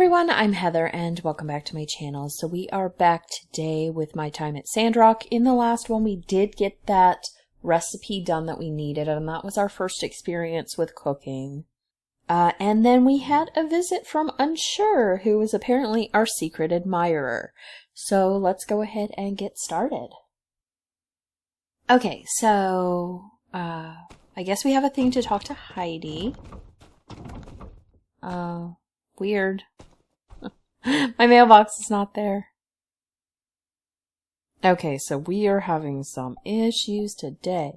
everyone, I'm Heather and welcome back to my channel. So we are back today with my time at Sandrock. In the last one we did get that recipe done that we needed, and that was our first experience with cooking. And then we had a visit from Unsure, who was apparently our secret admirer. So let's go ahead and get started. Okay, so I guess we have a thing to talk to Heidi. Weird. My mailbox is not there. Okay, so we are having some issues today.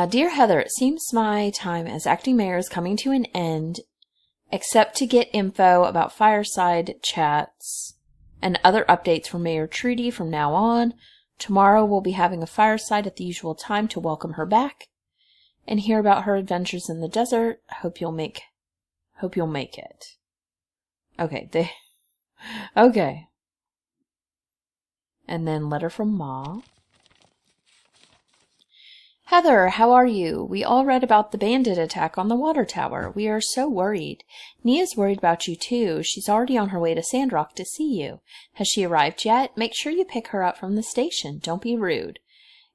Dear Heather, it seems my time as acting mayor is coming to an end, except to get info about fireside chats and other updates from Mayor Trudy from now on. Tomorrow we'll be having a fireside at the usual time to welcome her back and hear about her adventures in the desert. Hope you'll make it. Okay, okay. And then letter from Ma. Heather, how are you? We all read about the bandit attack on the water tower. We are so worried. Nia's worried about you too. She's already on her way to Sandrock to see you. Has she arrived yet? Make sure you pick her up from the station. Don't be rude.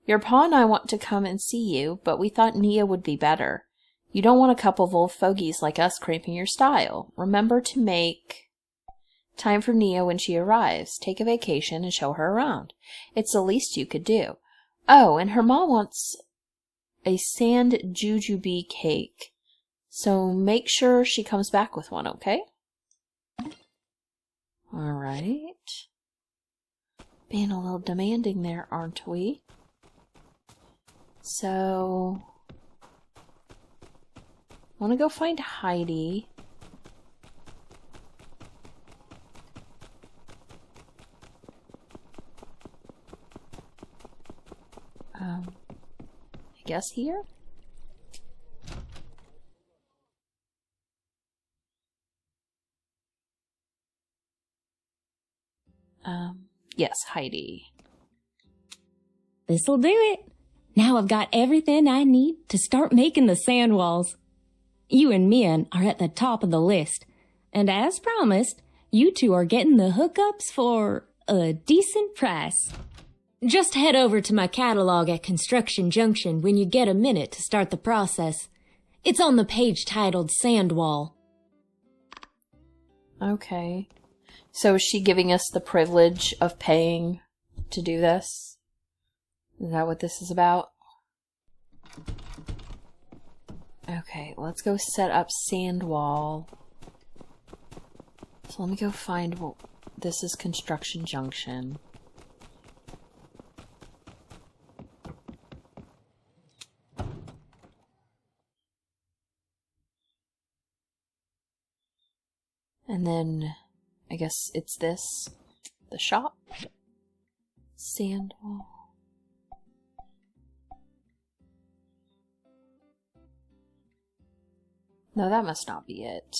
Your pa and I want to come and see you, but we thought Nia would be better. You don't want a couple of old fogies like us cramping your style. Remember to make time for Nia when she arrives. Take a vacation and show her around. It's the least you could do. Oh, and her mom wants a sand jujube cake. So make sure she comes back with one, okay? Alright. Being a little demanding there, aren't we? So I want to go find Heidi. I guess here? Yes, Heidi. This'll do it. Now I've got everything I need to start making the sand walls. You and Mian are at the top of the list. And as promised, you two are getting the hookups for a decent price. Just head over to my catalog at Construction Junction when you get a minute to start the process. It's on the page titled Sand Wall. Okay. So is she giving us the privilege of paying to do this? Is that what this is about? Okay, let's go set up sand wall. So let me go find, well, this is Construction Junction. And then, I guess it's this, the shop, sand wall. No, that must not be it.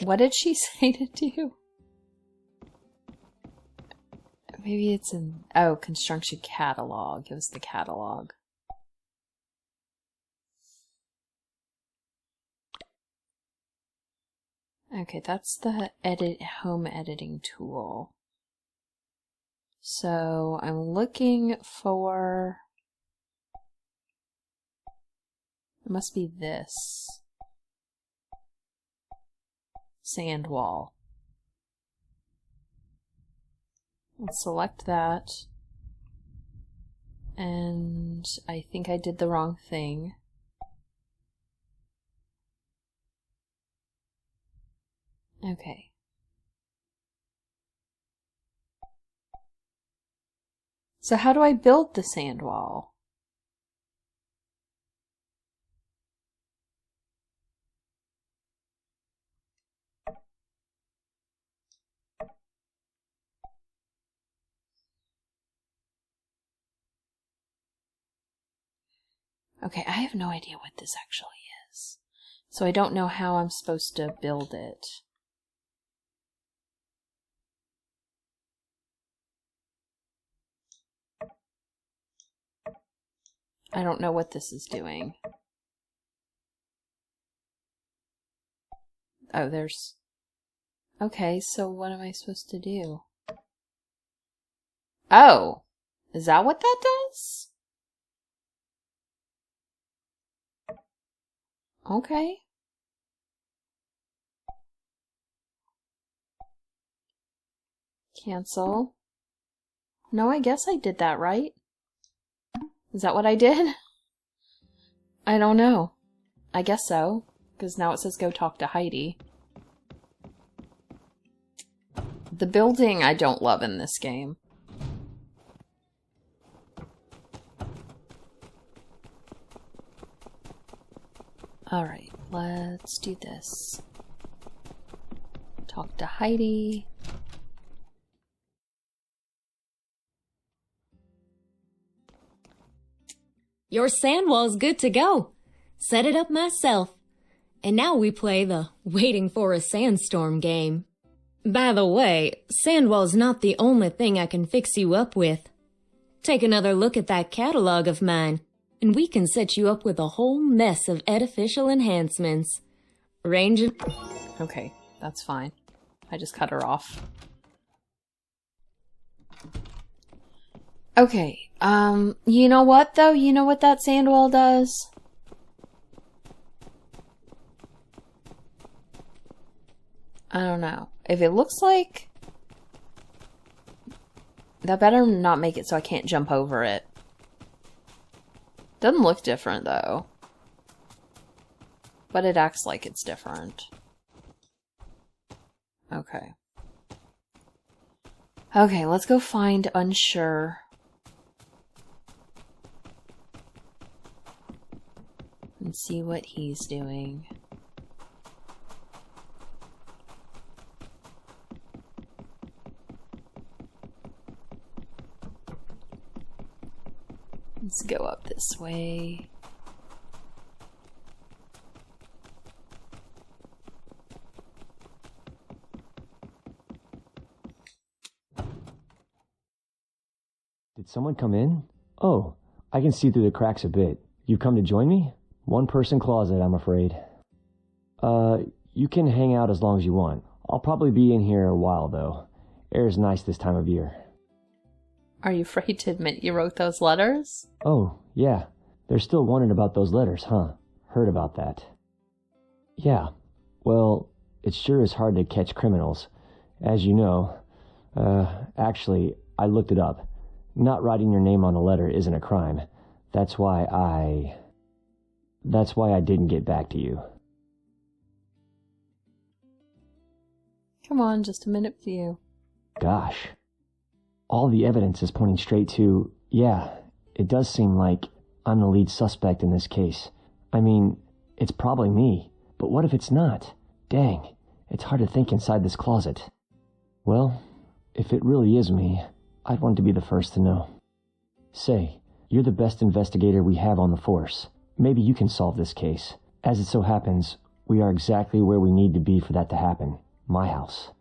What did she say to do? Maybe it's in, oh, construction catalog. It was the catalog. Okay, that's the home editing tool. So I'm looking for, it must be this. Sand wall. Let's select that. And I think I did the wrong thing. Okay. So how do I build the sand wall? Okay, I have no idea what this actually is. So I don't know how I'm supposed to build it. I don't know what this is doing. Oh, there's... Okay, so what am I supposed to do? Oh! Is that what that does? Okay. Cancel. No, I guess I did that right. Is that what I did? I don't know. I guess so. Because now it says go talk to Heidi. The building I don't love in this game. Alright, let's do this. Talk to Heidi. Your sand wall's good to go. Set it up myself. And now we play the waiting for a sandstorm game. By the way, Sandwall's not the only thing I can fix you up with. Take another look at that catalog of mine, and we can set you up with a whole mess of artificial enhancements. Ranging... Okay, that's fine. I just cut her off. Okay, you know what, though? You know what that sandwall does? I don't know. If it looks like... That better not make it so I can't jump over it. Doesn't look different, though. But it acts like it's different. Okay. Okay, let's go find Unsure. And see what he's doing. Let's go up this way. Did someone come in? Oh, I can see through the cracks a bit. You've come to join me? One-person closet, I'm afraid. You can hang out as long as you want. I'll probably be in here a while, though. Air's nice this time of year. Are you afraid to admit you wrote those letters? Oh, yeah. They're still wondering about those letters, huh? Heard about that. Yeah. Well, it sure is hard to catch criminals. As you know. Actually, I looked it up. Not writing your name on a letter isn't a crime. That's why I didn't get back to you. Come on, just a minute for you. Gosh. All the evidence is pointing straight to, yeah, it does seem like I'm the lead suspect in this case. I mean, it's probably me, but what if it's not? Dang, it's hard to think inside this closet. Well, if it really is me, I'd want to be the first to know. Say, you're the best investigator we have on the force. Maybe you can solve this case. As it so happens, we are exactly where we need to be for that to happen. My house.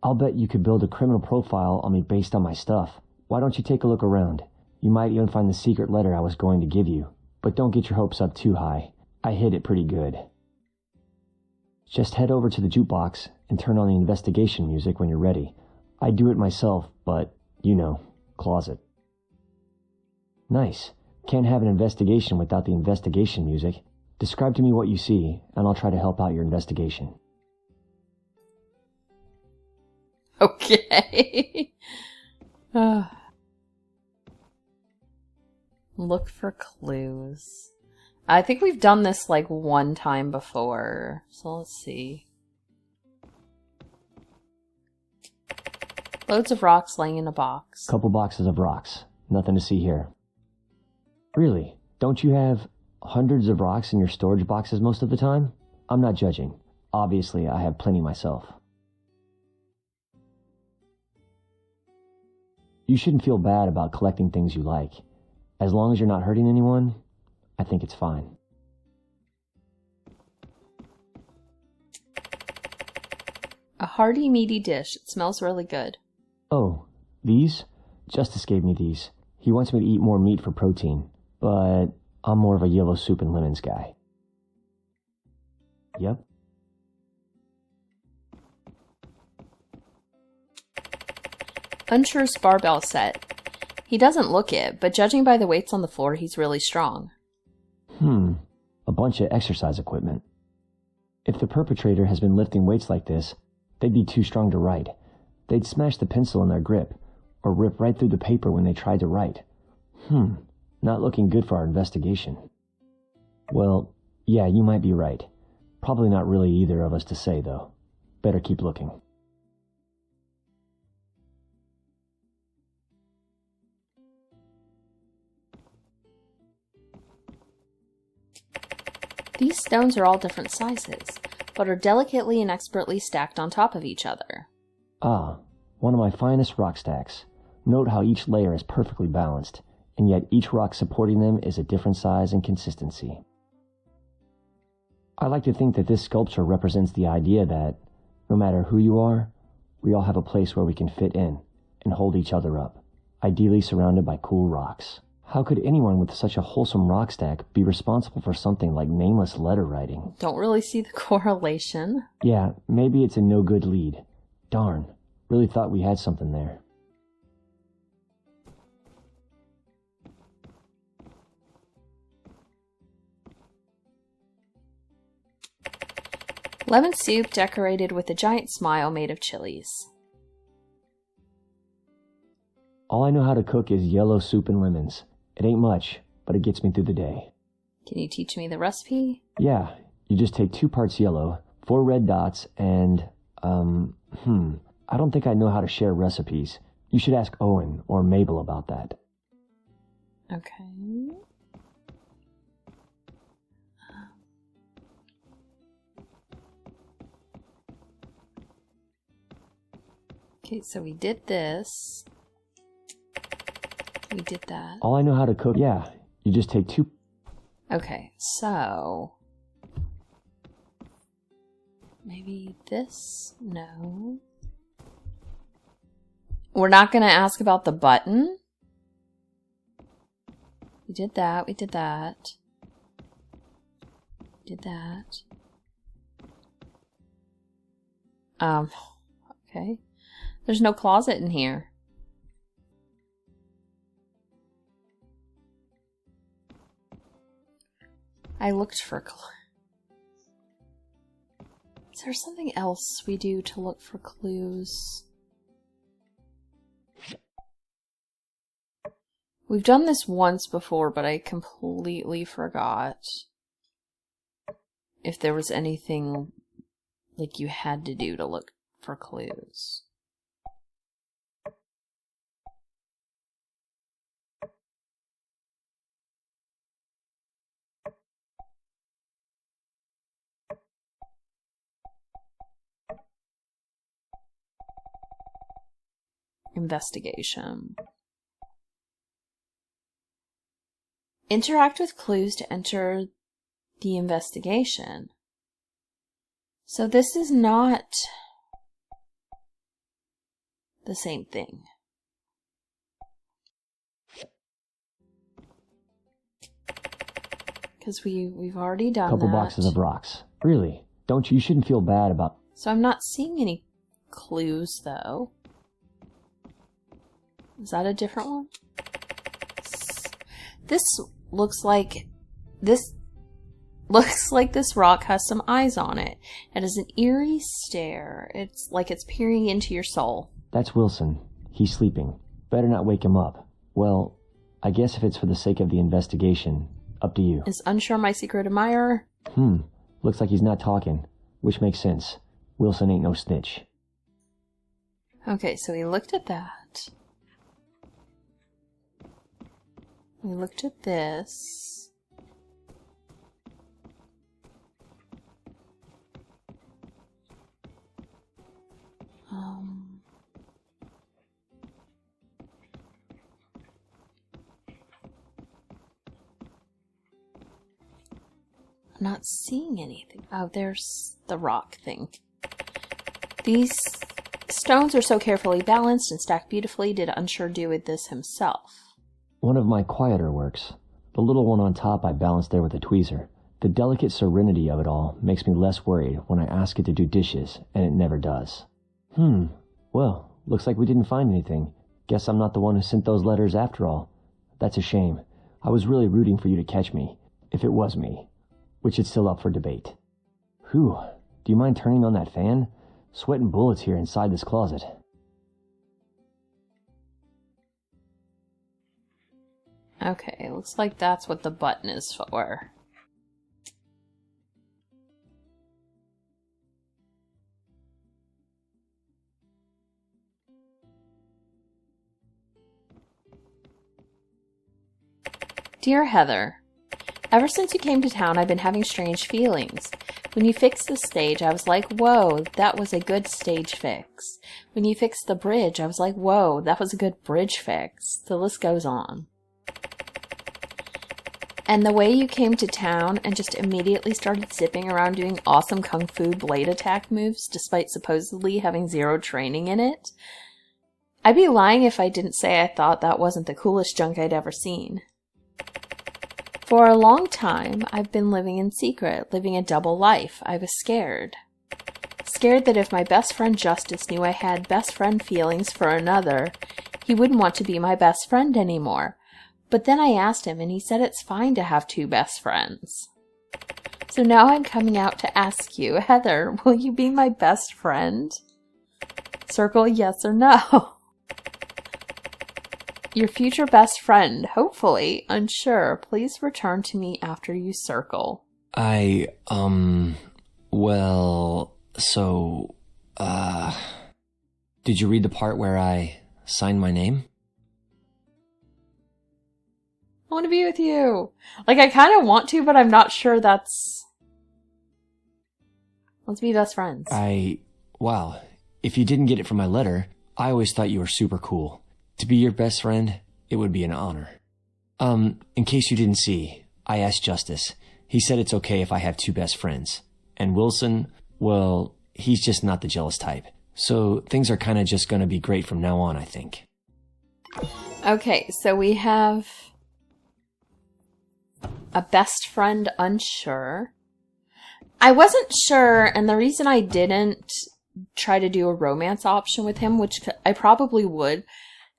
I'll bet you could build a criminal profile on me based on my stuff. Why don't you take a look around? You might even find the secret letter I was going to give you. But don't get your hopes up too high. I hid it pretty good. Just head over to the jukebox and turn on the investigation music when you're ready. I do it myself, but, you know, closet. Nice. Can't have an investigation without the investigation music. Describe to me what you see, and I'll try to help out your investigation. Okay. Look for clues. I think we've done this like one time before. So let's see. Loads of rocks laying in a box. Couple boxes of rocks. Nothing to see here. Really? Don't you have hundreds of rocks in your storage boxes most of the time? I'm not judging. Obviously, I have plenty myself. You shouldn't feel bad about collecting things you like. As long as you're not hurting anyone, I think it's fine. A hearty, meaty dish. It smells really good. Oh, these? Justice gave me these. He wants me to eat more meat for protein. but I'm more of a yellow soup and lemons guy. Yep. Unsure's barbell set. He doesn't look it, but judging by the weights on the floor, he's really strong. A bunch of exercise equipment. If the perpetrator has been lifting weights like this, they'd be too strong to write. They'd smash the pencil in their grip, or rip right through the paper when they tried to write. Not looking good for our investigation. Well, yeah, you might be right. Probably not really either of us to say, though. Better keep looking. These stones are all different sizes, but are delicately and expertly stacked on top of each other. Ah, one of my finest rock stacks. Note how each layer is perfectly balanced, and yet each rock supporting them is a different size and consistency. I like to think that this sculpture represents the idea that, no matter who you are, we all have a place where we can fit in and hold each other up, ideally surrounded by cool rocks. How could anyone with such a wholesome rock stack be responsible for something like nameless letter writing? Don't really see the correlation. Yeah, maybe it's a no-good lead. Darn, really thought we had something there. Lemon soup decorated with a giant smile made of chilies. All I know how to cook is yellow soup and lemons. It ain't much, but it gets me through the day. Can you teach me the recipe? Yeah, you just take 2 parts yellow, 4 red dots, and, I don't think I know how to share recipes. You should ask Owen or Mabel about that. Okay. Okay, so we did this. We did that. All I know how to cook, yeah, you just take 2... Okay, so... maybe this? No. We're not going to ask about the button. We did that, we did that. We did that. Okay. There's no closet in here. I looked for Is there something else we do to look for clues? We've done this once before, but I completely forgot if there was anything like you had to do to look for clues. Investigation. Interact with clues to enter the investigation. So this is not the same thing. Because we've already done Couple that. boxes of rocks. Really? You shouldn't feel bad about... So I'm not seeing any clues, though. Is that a different one? This looks like this rock has some eyes on it. It has an eerie stare. It's like it's peering into your soul. That's Wilson. He's sleeping. Better not wake him up. Well, I guess if it's for the sake of the investigation, up to you. Is Unsure my secret admirer? Looks like he's not talking, which makes sense. Wilson ain't no snitch. Okay, so we looked at that. We looked at this. I'm not seeing anything. Oh, there's the rock thing. These stones are so carefully balanced and stacked beautifully. Did Unsure do with this himself? One of my quieter works. The little one on top I balanced there with a tweezer. The delicate serenity of it all makes me less worried when I ask it to do dishes, and it never does. Well, looks like we didn't find anything. Guess I'm not the one who sent those letters after all. That's a shame. I was really rooting for you to catch me, if it was me, which is still up for debate. Whew, do you mind turning on that fan? Sweating bullets here inside this closet. Okay, looks like that's what the button is for. Dear Heather, ever since you came to town, I've been having strange feelings. When you fixed the stage, I was like, whoa, that was a good stage fix. When you fixed the bridge, I was like, whoa, that was a good bridge fix. The list goes on. And the way you came to town and just immediately started zipping around doing awesome kung fu blade attack moves, despite supposedly having zero training in it. I'd be lying if I didn't say I thought that wasn't the coolest junk I'd ever seen. For a long time, I've been living in secret, living a double life. I was scared. Scared that if my best friend Justice knew I had best friend feelings for another, he wouldn't want to be my best friend anymore. But then I asked him, and he said it's fine to have two best friends. So now I'm coming out to ask you, Heather, will you be my best friend? Circle yes or no. Your future best friend, hopefully, unsure, please return to me after you circle. Did you read the part where I signed my name? I want to be with you. Like, I kind of want to, but I'm not sure that's... Let's be best friends. Wow. If you didn't get it from my letter, I always thought you were super cool. To be your best friend, it would be an honor. In case you didn't see, I asked Justice. He said it's okay if I have two best friends. And Wilson, well, he's just not the jealous type. So things are kind of just going to be great from now on, I think. Okay, so we have a best friend unsure. I wasn't sure, and the reason I didn't try to do a romance option with him, which I probably would,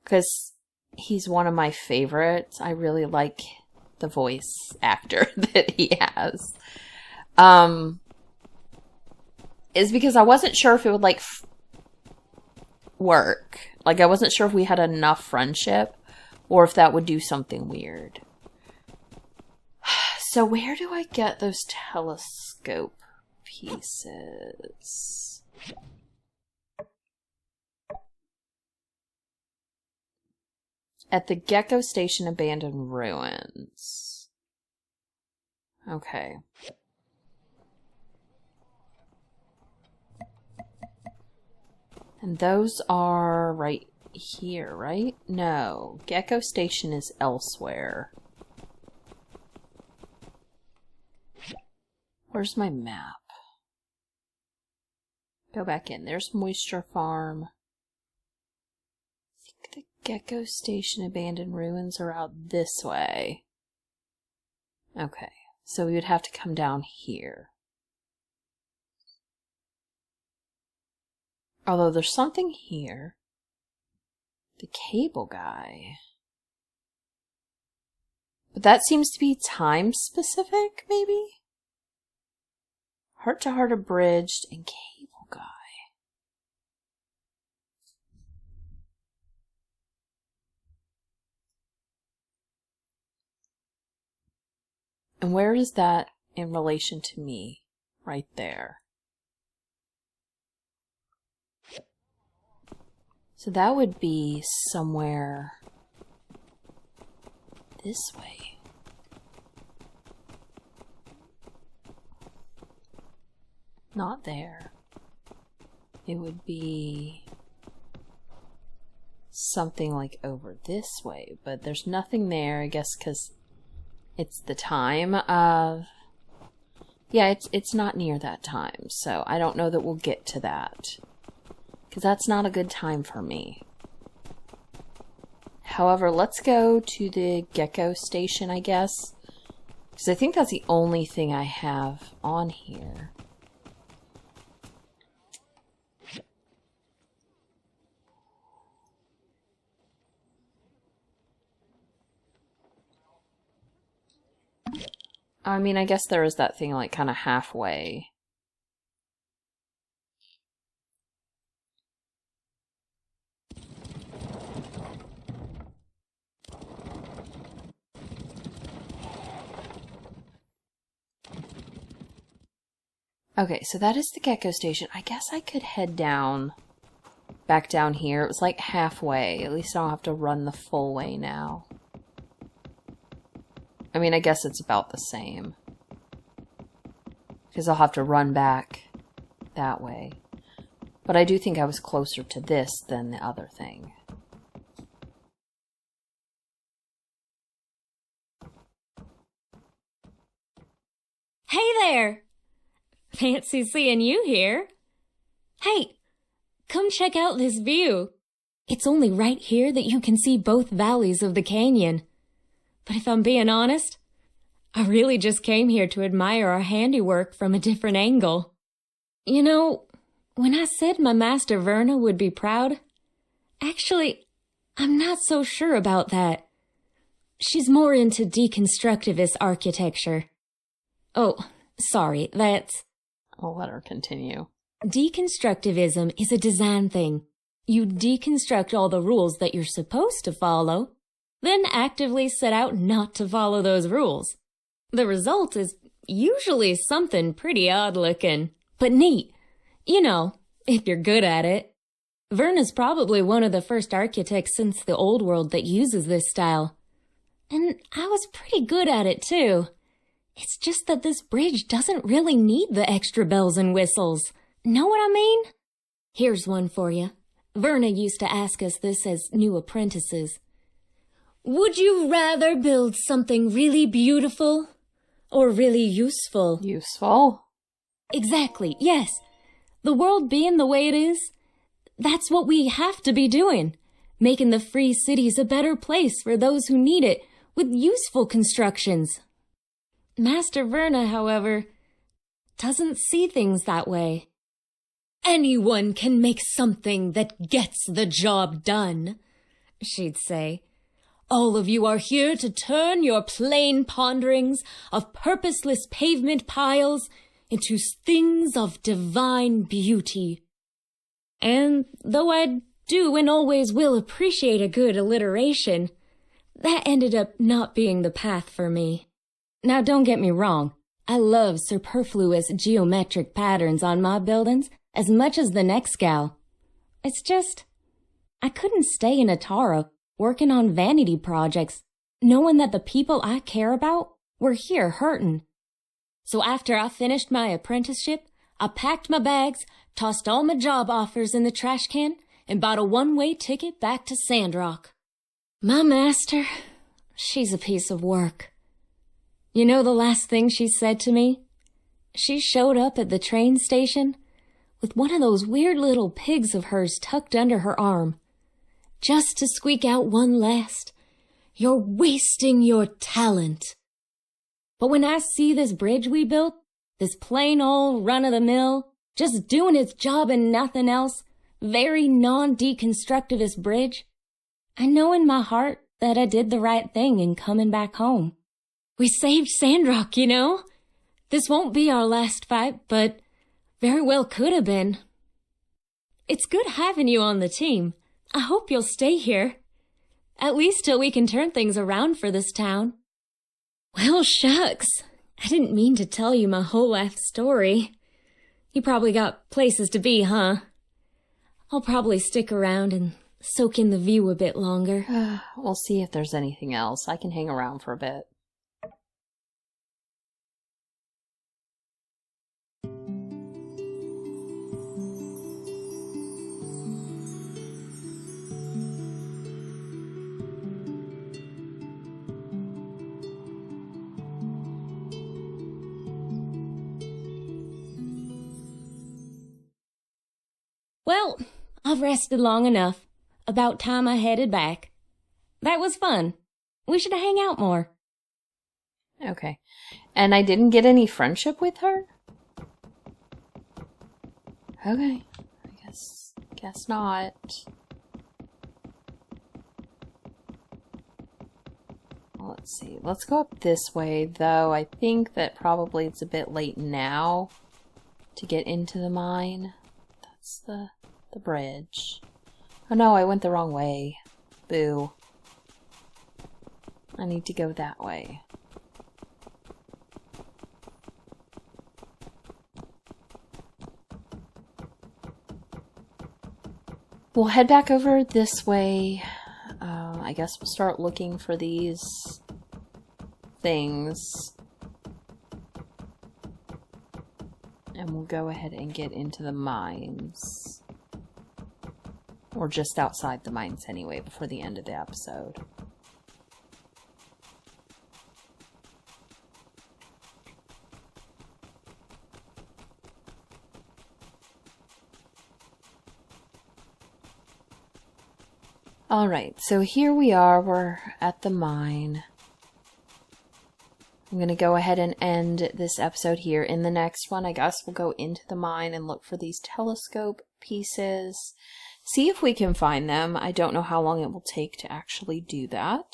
because he's one of my favorites. I really like the voice actor that he has. Is because I wasn't sure if it would, like, work. Like, I wasn't sure if we had enough friendship, or if that would do something weird. So where do I get those telescope pieces? At the Gecko Station Abandoned Ruins. Okay. And those are right here, right? No. Gecko Station is elsewhere. Where's my map? Go back in. There's Moisture Farm. I think the Gecko Station Abandoned Ruins are out this way. Okay, so we would have to come down here. Although there's something here. The cable guy. But that seems to be time specific, maybe? Heart to Heart Abridged and cable guy. And where is that in relation to me? Right there. So that would be somewhere this way. Not there. It would be something like over this way, but there's nothing there, I guess, because it's the time of... Yeah, it's not near that time, so I don't know that we'll get to that. Because that's not a good time for me. However, let's go to the gecko station, I guess. Because I think that's the only thing I have on here. I mean, I guess there is that thing like kind of halfway. Okay, so that is the gecko station. I guess I could head down, back down here. It was like halfway. At least I don't have to run the full way now. I mean, I guess it's about the same. Because I'll have to run back that way. But I do think I was closer to this than the other thing. Hey there! Fancy seeing you here. Hey, come check out this view. It's only right here that you can see both valleys of the canyon. But if I'm being honest, I really just came here to admire our handiwork from a different angle. You know, when I said my master Verna would be proud, actually, I'm not so sure about that. She's more into deconstructivist architecture. Oh, sorry, that's... I'll let her continue. Deconstructivism is a design thing. You deconstruct all the rules that you're supposed to follow, then actively set out not to follow those rules. The result is usually something pretty odd-looking, but neat. You know, if you're good at it. Verna's probably one of the first architects since the Old World that uses this style. And I was pretty good at it, too. It's just that this bridge doesn't really need the extra bells and whistles. Know what I mean? Here's one for you. Verna used to ask us this as new apprentices. Would you rather build something really beautiful or really useful? Useful? Exactly, yes. The world being the way it is, that's what we have to be doing. Making the free cities a better place for those who need it with useful constructions. Master Verna, however, doesn't see things that way. Anyone can make something that gets the job done, she'd say. All of you are here to turn your plain ponderings of purposeless pavement piles into things of divine beauty. And though I do and always will appreciate a good alliteration, that ended up not being the path for me. Now don't get me wrong, I love superfluous geometric patterns on my buildings as much as the next gal. It's just, I couldn't stay in Atara working on vanity projects, knowing that the people I care about were here hurting. So after I finished my apprenticeship, I packed my bags, tossed all my job offers in the trash can, and bought a one-way ticket back to Sandrock. My master, she's a piece of work. You know the last thing she said to me? She showed up at the train station with one of those weird little pigs of hers tucked under her arm, just to squeak out one last, "You're wasting your talent." But when I see this bridge we built, this plain old run-of-the-mill, just doing its job and nothing else, very non-deconstructivist bridge, I know in my heart that I did the right thing in coming back home. We saved Sandrock, you know? This won't be our last fight, but very well could have been. It's good having you on the team. I hope you'll stay here. At least till we can turn things around for this town. Well, shucks. I didn't mean to tell you my whole life story. You probably got places to be, huh? I'll probably stick around and soak in the view a bit longer. We'll see if there's anything else. I can hang around for a bit. Well, I've rested long enough. About time I headed back. That was fun. We should hang out more. Okay. And I didn't get any friendship with her? Okay. I guess not. Let's see. Let's go up this way, though. I think that probably it's a bit late now to get into the mine. That's the bridge. Oh no, I went the wrong way. Boo. I need to go that way. We'll head back over this way. I guess we'll start looking for these things. And we'll go ahead and get into the mines. Or just outside the mines anyway, before the end of the episode. Alright, so here we are, we're at the mine. I'm going to go ahead and end this episode here. In the next one, I guess we'll go into the mine and look for these telescope pieces. See if we can find them. I don't know how long it will take to actually do that.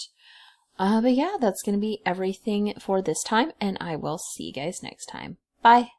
But yeah, that's going to be everything for this time, and I will see you guys next time. Bye!